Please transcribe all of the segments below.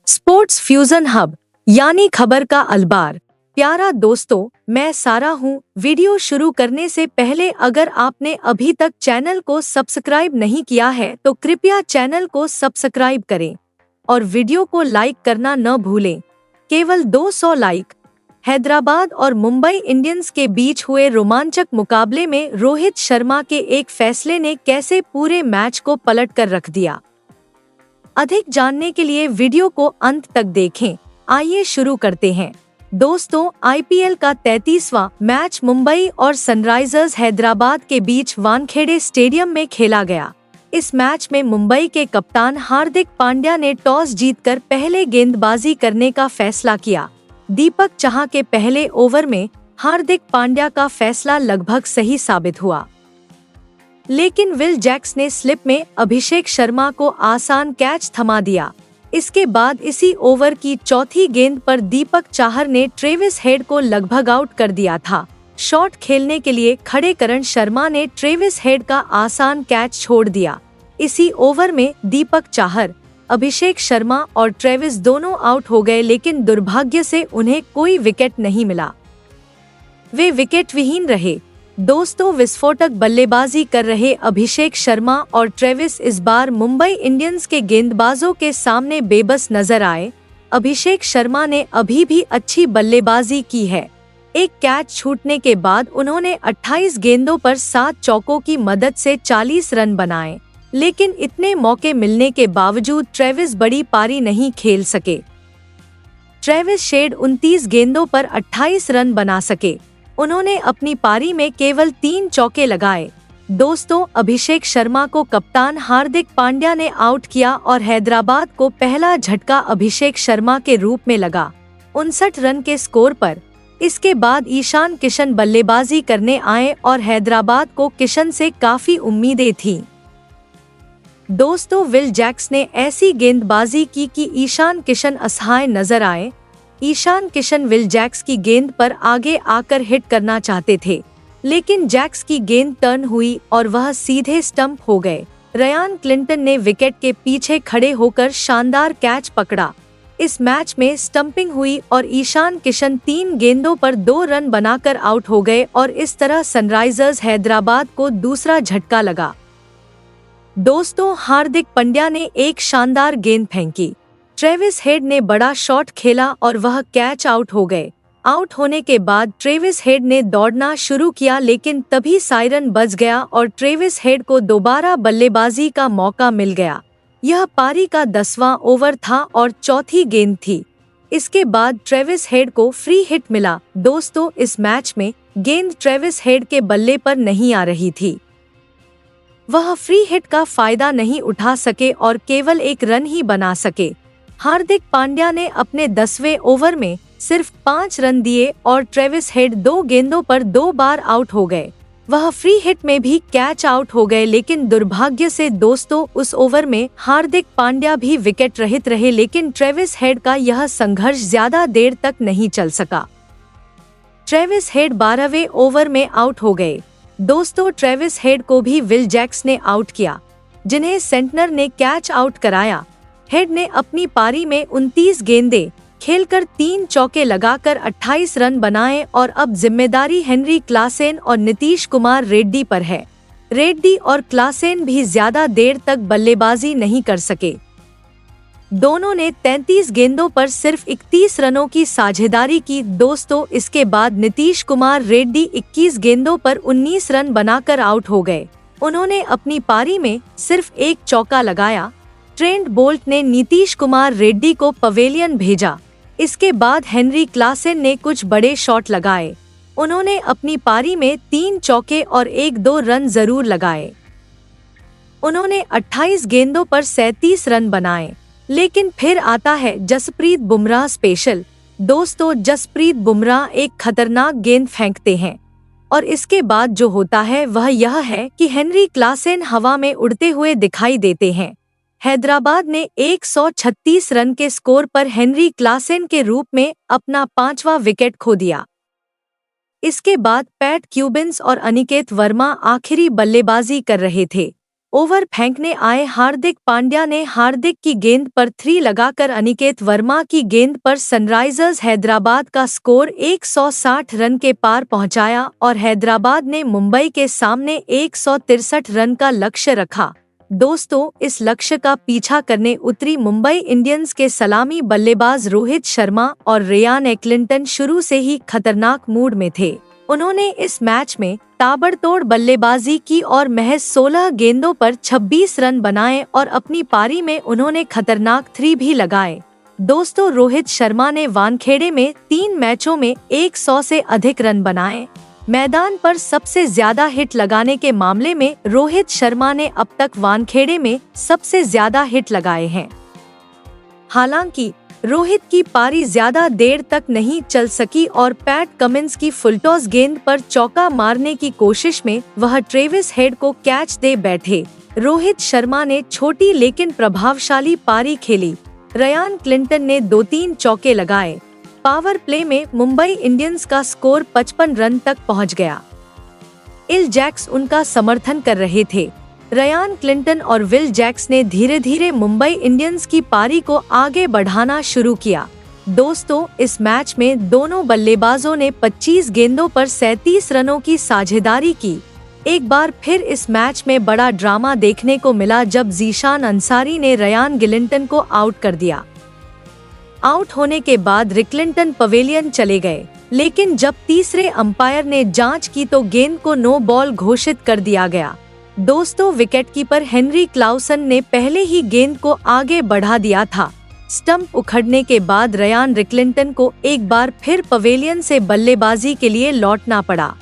Sports fusion hub यानी खबर का अलबार। प्यारा दोस्तों, मैं सारा हूँ। वीडियो शुरू करने से पहले अगर आपने अभी तक चैनल को सब्सक्राइब नहीं किया है तो कृपया चैनल को सब्सक्राइब करें और वीडियो को लाइक करना न भूलें। केवल 200 लाइक। हैदराबाद और मुंबई इंडियंस के बीच हुए रोमांचक मुकाबले में रोहित शर्मा के एक फैसले ने कैसे पूरे मैच को पलट कर रख दिया। अधिक जानने के लिए वीडियो को अंत तक देखें। आइए शुरू करते हैं। दोस्तों, आईपीएल का 33वां मैच मुंबई और सनराइजर्स हैदराबाद के बीच वानखेड़े स्टेडियम में खेला गया। इस मैच में मुंबई के कप्तान हार्दिक पांड्या ने टॉस जीतकर पहले गेंदबाजी करने का फैसला किया। दीपक चाह के पहले ओवर में हार्दिक पांड्या का फैसला लगभग सही साबित हुआ, लेकिन विल जैक्स ने स्लिप में अभिषेक शर्मा को आसान कैच थमा दिया। इसके बाद इसी ओवर की चौथी गेंद पर दीपक चाहर ने ट्रेविस हेड को लगभग आउट कर दिया था। शॉट खेलने के लिए खड़े करण शर्मा ने ट्रेविस हेड का आसान कैच छोड़ दिया। इसी ओवर में दीपक चाहर, अभिषेक शर्मा और ट्रेविस दोनों आउट हो गए, लेकिन दुर्भाग्य से उन्हें कोई विकेट नहीं मिला। वे विकेट विहीन रहे। दोस्तों, विस्फोटक बल्लेबाजी कर रहे अभिषेक शर्मा और ट्रेविस इस बार मुंबई इंडियंस के गेंदबाजों के सामने बेबस नजर आए। अभिषेक शर्मा ने अभी भी अच्छी बल्लेबाजी की है। एक कैच छूटने के बाद उन्होंने 28 गेंदों पर 7 चौकों की मदद से 40 रन बनाए, लेकिन इतने मौके मिलने के बावजूद ट्रेविस बड़ी पारी नहीं खेल सके। ट्रेविस शेड 29 गेंदों पर 28 रन बना सके। उन्होंने अपनी पारी में केवल 3 चौके लगाए। दोस्तों, अभिषेक शर्मा को कप्तान हार्दिक पांड्या ने आउट किया और हैदराबाद को पहला झटका अभिषेक शर्मा के रूप में लगा, 59 रन के स्कोर पर। इसके बाद ईशान किशन बल्लेबाजी करने आए और हैदराबाद को किशन से काफी उम्मीदें थीं। दोस्तों, विल जैक्स ने ऐसी गेंदबाजी की कि ईशान किशन असहाय नजर आए। ईशान किशन विल जैक्स की गेंद पर आगे आकर हिट करना चाहते थे, लेकिन जैक्स की गेंद टर्न हुई और वह सीधे स्टंप हो गए। रयान क्लिंटन ने विकेट के पीछे खड़े होकर शानदार कैच पकड़ा। इस मैच में स्टंपिंग हुई और ईशान किशन 3 गेंदों पर 2 रन बनाकर आउट हो गए और इस तरह सनराइजर्स हैदराबाद को दूसरा झटका लगा। दोस्तों, हार्दिक पांड्या ने एक शानदार गेंद फेंकी। ट्रेविस हेड ने बड़ा शॉट खेला और वह कैच आउट हो गए। आउट होने के बाद ट्रेविस हेड ने दौड़ना शुरू किया, लेकिन तभी सायरन बज गया और ट्रेविस हेड को दोबारा बल्लेबाजी का मौका मिल गया। यह पारी का 10वां ओवर था और चौथी गेंद थी। इसके बाद ट्रेविस हेड को फ्री हिट मिला। दोस्तों, इस मैच में गेंद ट्रेविस हेड के बल्ले पर नहीं आ रही थी। वह फ्री हिट का फायदा नहीं उठा सके और केवल 1 रन ही बना सके। हार्दिक पांड्या ने अपने 10वें ओवर में सिर्फ 5 रन दिए और ट्रेविस हेड 2 गेंदों पर 2 बार आउट हो गए। वह फ्री हिट में भी कैच आउट हो गए, लेकिन दुर्भाग्य से दोस्तों उस ओवर में हार्दिक पांड्या भी विकेट रहित रहे, लेकिन ट्रेविस हेड का यह संघर्ष ज्यादा देर तक नहीं चल सका। ट्रेविस हेड 12वें ओवर में आउट हो गए। दोस्तों, ट्रेविस हेड को भी विल जैक्स ने आउट किया, जिन्हें सेंटनर ने कैच आउट कराया। हेड ने अपनी पारी में 29 गेंदें खेलकर 3 चौके लगाकर 28 रन बनाए और अब जिम्मेदारी हेनरी क्लासेन और नीतीश कुमार रेड्डी पर है। रेड्डी और क्लासेन भी ज्यादा देर तक बल्लेबाजी नहीं कर सके। दोनों ने 33 गेंदों पर सिर्फ 31 रनों की साझेदारी की। दोस्तों, इसके बाद नीतीश कुमार रेड्डी 21 गेंदों पर 19 रन बनाकर आउट हो गए। उन्होंने अपनी पारी में सिर्फ 1 चौका लगाया। ट्रेंट बोल्ट ने नीतीश कुमार रेड्डी को पवेलियन भेजा। इसके बाद हेनरी क्लासेन ने कुछ बड़े शॉट लगाए। उन्होंने अपनी पारी में 3 चौके और 1-2 रन जरूर लगाए। उन्होंने 28 गेंदों पर 37 रन बनाए। लेकिन फिर आता है जसप्रीत बुमराह स्पेशल। दोस्तों, जसप्रीत बुमराह एक खतरनाक गेंद फेंकते हैं और इसके बाद जो होता है वह यह है कि हेनरी क्लासेन हवा में उड़ते हुए दिखाई देते हैं। हैदराबाद ने 136 रन के स्कोर पर हेनरी क्लासेन के रूप में अपना 5वां विकेट खो दिया। इसके बाद पैट क्यूबिन्स और अनिकेत वर्मा आखिरी बल्लेबाजी कर रहे थे। ओवर फेंकने आए हार्दिक पांड्या ने हार्दिक की गेंद पर 3 लगाकर अनिकेत वर्मा की गेंद पर सनराइजर्स हैदराबाद का स्कोर 160 रन के पार पहुंचाया और हैदराबाद ने मुंबई के सामने 163 रन का लक्ष्य रखा। दोस्तों, इस लक्ष्य का पीछा करने उतरी मुंबई इंडियंस के सलामी बल्लेबाज रोहित शर्मा और रेयान एक्लिंटन शुरू से ही खतरनाक मूड में थे। उन्होंने इस मैच में ताबड़तोड़ बल्लेबाजी की और महज 16 गेंदों पर 26 रन बनाए और अपनी पारी में उन्होंने खतरनाक 3 भी लगाए। दोस्तों, रोहित शर्मा ने वानखेड़े में 3 मैचों में 100 से अधिक रन बनाए। मैदान पर सबसे ज्यादा हिट लगाने के मामले में रोहित शर्मा ने अब तक वानखेड़े में सबसे ज्यादा हिट लगाए हैं। हालांकि रोहित की पारी ज्यादा देर तक नहीं चल सकी और पैट कमिंस की फुलटॉस गेंद पर चौका मारने की कोशिश में वह ट्रेविस हेड को कैच दे बैठे। रोहित शर्मा ने छोटी लेकिन प्रभावशाली पारी खेली। रेयान क्लिंटन ने 2-3 चौके लगाए। पावर प्ले में मुंबई इंडियंस का स्कोर 55 रन तक पहुंच गया। विल जैक्स उनका समर्थन कर रहे थे। रेयान क्लिंटन और विल जैक्स ने धीरे धीरे मुंबई इंडियंस की पारी को आगे बढ़ाना शुरू किया। दोस्तों, इस मैच में दोनों बल्लेबाजों ने 25 गेंदों पर 37 रनों की साझेदारी की। एक बार फिर इस मैच में बड़ा ड्रामा देखने को मिला जब जीशान अंसारी ने रेयान क्लिंटन को आउट कर दिया। आउट होने के बाद रिकलिंटन पवेलियन चले गए, लेकिन जब तीसरे अंपायर ने जांच की तो गेंद को नो बॉल घोषित कर दिया गया। दोस्तों, विकेटकीपर हेनरी क्लाउसन ने पहले ही गेंद को आगे बढ़ा दिया था। स्टंप उखड़ने के बाद रेयान रिकलिंटन को एक बार फिर पवेलियन से बल्लेबाजी के लिए लौटना पड़ा।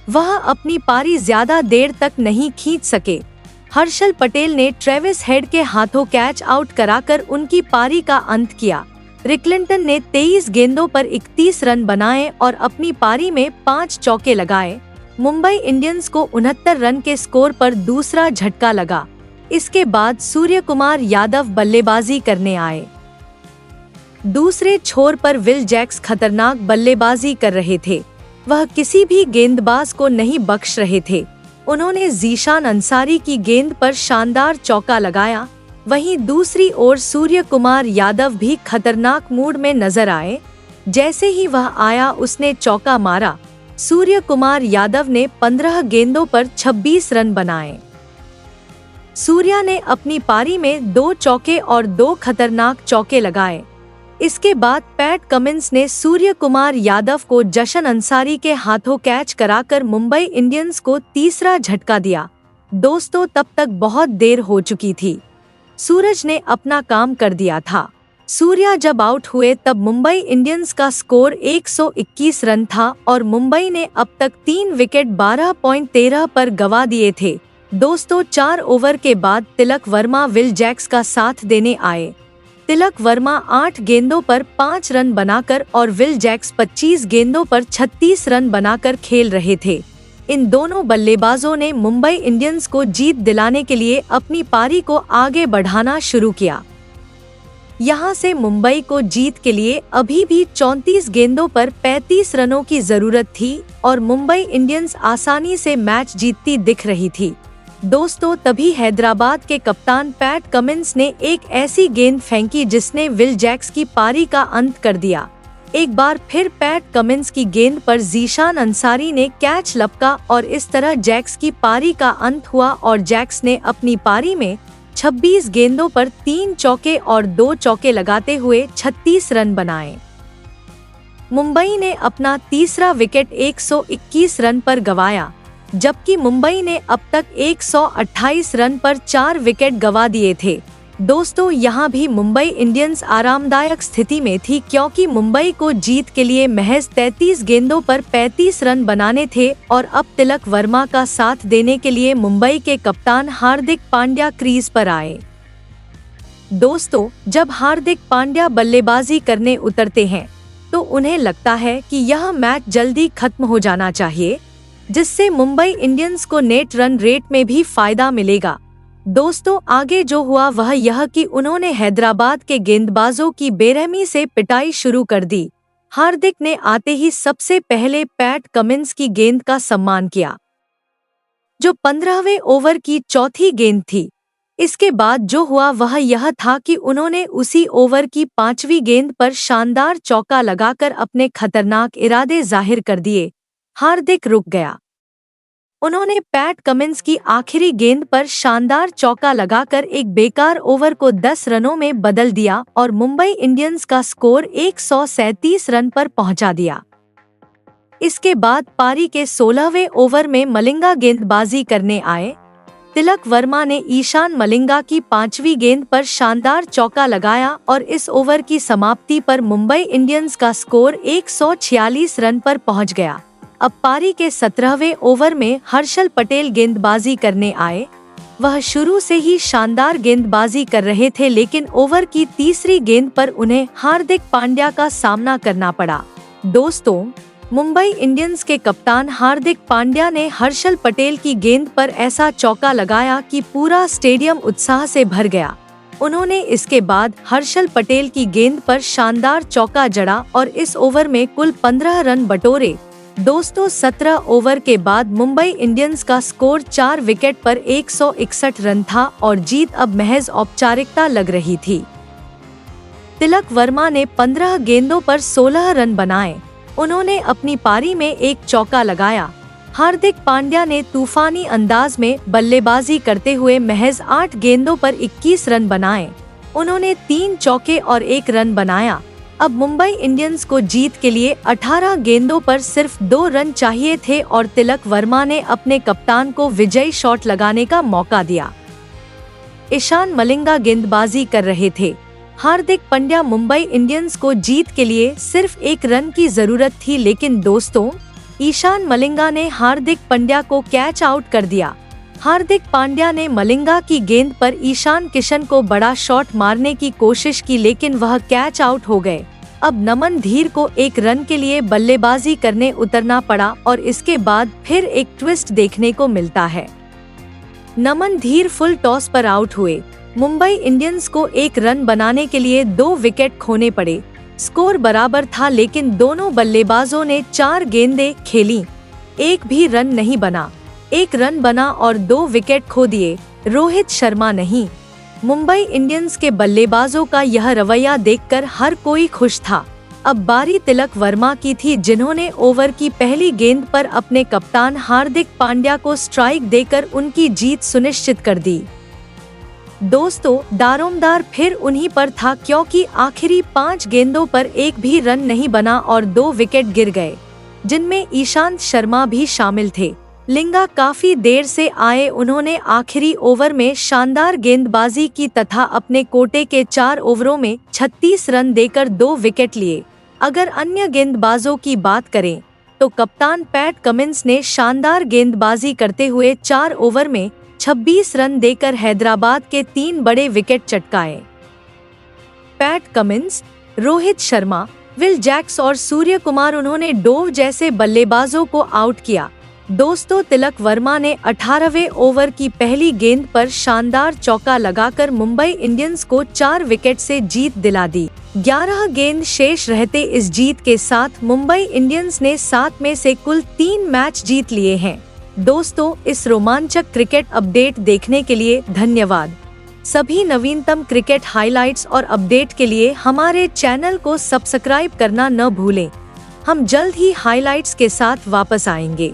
वह अपनी पारी ज्यादा देर तक नहीं खींच सके। हर्षल पटेल ने ट्रेविस हेड के हाथों कैच आउट कराकर उनकी पारी का अंत किया। रिकलिंटन ने 23 गेंदों पर 31 रन बनाए और अपनी पारी में 5 चौके लगाए। मुंबई इंडियंस को 69 रन के स्कोर पर दूसरा झटका लगा। इसके बाद सूर्य कुमार यादव बल्लेबाजी करने आए। दूसरे छोर पर विल जैक्स खतरनाक बल्लेबाजी कर रहे थे। वह किसी भी गेंदबाज को नहीं बख्श रहे थे। उन्होंने जीशान अंसारी की गेंद पर शानदार चौका लगाया। वहीं दूसरी ओर सूर्य कुमार यादव भी खतरनाक मूड में नजर आए। जैसे ही वह आया उसने चौका मारा। सूर्य कुमार यादव ने 15 गेंदों पर 26 रन बनाए। सूर्या ने अपनी पारी में 2 चौके और 2 खतरनाक चौके लगाए। इसके बाद पैट कमिंस ने सूर्य कुमार यादव को जशन अंसारी के हाथों कैच कराकर मुंबई इंडियंस को तीसरा झटका दिया। दोस्तों, तब तक बहुत देर हो चुकी थी। सूरज ने अपना काम कर दिया था। सूर्या जब आउट हुए तब मुंबई इंडियंस का स्कोर 121 रन था और मुंबई ने अब तक 3 विकेट 12.13 पर गंवा दिए थे। दोस्तों, 4 ओवर के बाद तिलक वर्मा विल जैक्स का साथ देने आए। तिलक वर्मा 8 गेंदों पर 5 रन बनाकर और विल जैक्स 25 गेंदों पर 36 रन बनाकर खेल रहे थे। इन दोनों बल्लेबाजों ने मुंबई इंडियंस को जीत दिलाने के लिए अपनी पारी को आगे बढ़ाना शुरू किया। यहां से मुंबई को जीत के लिए अभी भी 34 गेंदों पर 35 रनों की जरूरत थी और मुंबई इंडियंस आसानी से मैच जीतती दिख रही थी। दोस्तों, तभी हैदराबाद के कप्तान पैट कमिंस ने एक ऐसी गेंद फेंकी जिसने विल जैक्स की पारी का अंत कर दिया। एक बार फिर पैट कमिंस की गेंद पर जीशान अंसारी ने कैच लपका और इस तरह जैक्स की पारी का अंत हुआ और जैक्स ने अपनी पारी में 26 गेंदों पर 3 चौके और 2 चौके लगाते हुए 36 रन बनाए। मुंबई ने अपना तीसरा विकेट 121 रन पर गंवाया, जबकि मुंबई ने अब तक 128 रन पर 4 विकेट गंवा दिए थे। दोस्तों, यहाँ भी मुंबई इंडियंस आरामदायक स्थिति में थी क्योंकि मुंबई को जीत के लिए महज 33 गेंदों पर 35 रन बनाने थे और अब तिलक वर्मा का साथ देने के लिए मुंबई के कप्तान हार्दिक पांड्या क्रीज पर आए। दोस्तों, जब हार्दिक पांड्या बल्लेबाजी करने उतरते हैं तो उन्हें लगता है कि यह मैच जल्दी खत्म हो जाना चाहिए, जिससे मुंबई इंडियंस को नेट रन रेट में भी फायदा मिलेगा। दोस्तों, आगे जो हुआ वह यह कि उन्होंने हैदराबाद के गेंदबाजों की बेरहमी से पिटाई शुरू कर दी। हार्दिक ने आते ही सबसे पहले पैट कमिंस की गेंद का सम्मान किया। जो 15वें ओवर की चौथी गेंद थी। इसके बाद जो हुआ वह यह था कि उन्होंने उसी ओवर की 5वीं गेंद पर शानदार चौका लगाकर अपने खतरनाक इरादे जाहिर कर दिए। हार्दिक रुक गया। उन्होंने पैट कमिंस की आखिरी गेंद पर शानदार चौका लगाकर एक बेकार ओवर को 10 रनों में बदल दिया और मुंबई इंडियंस का स्कोर 137 रन पर पहुंचा दिया। इसके बाद पारी के 16वें ओवर में मलिंगा गेंदबाजी करने आए। तिलक वर्मा ने ईशान मलिंगा की 5वीं गेंद पर शानदार चौका लगाया और इस ओवर की समाप्ति पर मुंबई इंडियंस का स्कोर 146 रन पर पहुंच गया। अब पारी के 17वें ओवर में हर्षल पटेल गेंदबाजी करने आए। वह शुरू से ही शानदार गेंदबाजी कर रहे थे, लेकिन ओवर की तीसरी गेंद पर उन्हें हार्दिक पांड्या का सामना करना पड़ा। दोस्तों, मुंबई इंडियंस के कप्तान हार्दिक पांड्या ने हर्षल पटेल की गेंद पर ऐसा चौका लगाया कि पूरा स्टेडियम उत्साह से भर गया। उन्होंने इसके बाद हर्षल पटेल की गेंद पर शानदार चौका जड़ा और इस ओवर में कुल 15 रन बटोरे। दोस्तों, 17 ओवर के बाद मुंबई इंडियंस का स्कोर 4 विकेट पर 161 रन था और जीत अब महज औपचारिकता लग रही थी। तिलक वर्मा ने 15 गेंदों पर 16 रन बनाए। उन्होंने अपनी पारी में एक चौका लगाया। हार्दिक पांड्या ने तूफानी अंदाज में बल्लेबाजी करते हुए महज 8 गेंदों पर 21 रन बनाए। उन्होंने 3 चौके और 1 रन बनाया। अब मुंबई इंडियंस को जीत के लिए 18 गेंदों पर सिर्फ 2 रन चाहिए थे और तिलक वर्मा ने अपने कप्तान को विजयी शॉट लगाने का मौका दिया। ईशान मलिंगा गेंदबाजी कर रहे थे। हार्दिक पांड्या मुंबई इंडियंस को जीत के लिए सिर्फ 1 रन की जरूरत थी, लेकिन दोस्तों, ईशान मलिंगा ने हार्दिक पांड्या को कैच आउट कर दिया। हार्दिक पांड्या ने मलिंगा की गेंद पर ईशान किशन को बड़ा शॉट मारने की कोशिश की, लेकिन वह कैच आउट हो गए। अब नमन धीर को 1 रन के लिए बल्लेबाजी करने उतरना पड़ा और इसके बाद फिर एक ट्विस्ट देखने को मिलता है। नमन धीर फुल टॉस पर आउट हुए। मुंबई इंडियंस को 1 रन बनाने के लिए 2 विकेट खोने पड़े। स्कोर बराबर था, लेकिन दोनों बल्लेबाजों ने 4 गेंदें खेली, एक भी रन नहीं बना। 1 रन बना और 2 विकेट खो दिए। रोहित शर्मा नहीं। मुंबई इंडियंस के बल्लेबाजों का यह रवैया देखकर हर कोई खुश था। अब बारी तिलक वर्मा की थी, जिन्होंने ओवर की पहली गेंद पर अपने कप्तान हार्दिक पांड्या को स्ट्राइक देकर उनकी जीत सुनिश्चित कर दी। दोस्तों, दारोमदार फिर उन्हीं पर था, क्योंकि आखिरी 5 गेंदों पर एक भी रन नहीं बना और 2 विकेट गिर गए, जिनमें ईशांत शर्मा भी शामिल थे। लिंगा काफी देर से आए। उन्होंने आखिरी ओवर में शानदार गेंदबाजी की तथा अपने कोटे के 4 ओवरों में 36 रन देकर 2 विकेट लिए। अगर अन्य गेंदबाजों की बात करें तो कप्तान पैट कमिंस ने शानदार गेंदबाजी करते हुए 4 ओवर में 26 रन देकर हैदराबाद के 3 बड़े विकेट चटकाए। Pat Cummins, Rohit Sharma, Will Jacks और सूर्य कुमार, उन्होंने डोव जैसे बल्लेबाजों को आउट किया। दोस्तों, तिलक वर्मा ने 18वें ओवर की पहली गेंद पर शानदार चौका लगाकर मुंबई इंडियंस को 4 विकेट से जीत दिला दी। 11 गेंद शेष रहते इस जीत के साथ मुंबई इंडियंस ने 7 में से कुल 3 मैच जीत लिए हैं। दोस्तों, इस रोमांचक क्रिकेट अपडेट देखने के लिए धन्यवाद। सभी नवीनतम क्रिकेट हाइलाइट्स और अपडेट के लिए हमारे चैनल को सब्सक्राइब करना न भूलें। हम जल्द ही हाइलाइट्स के साथ वापस आएंगे।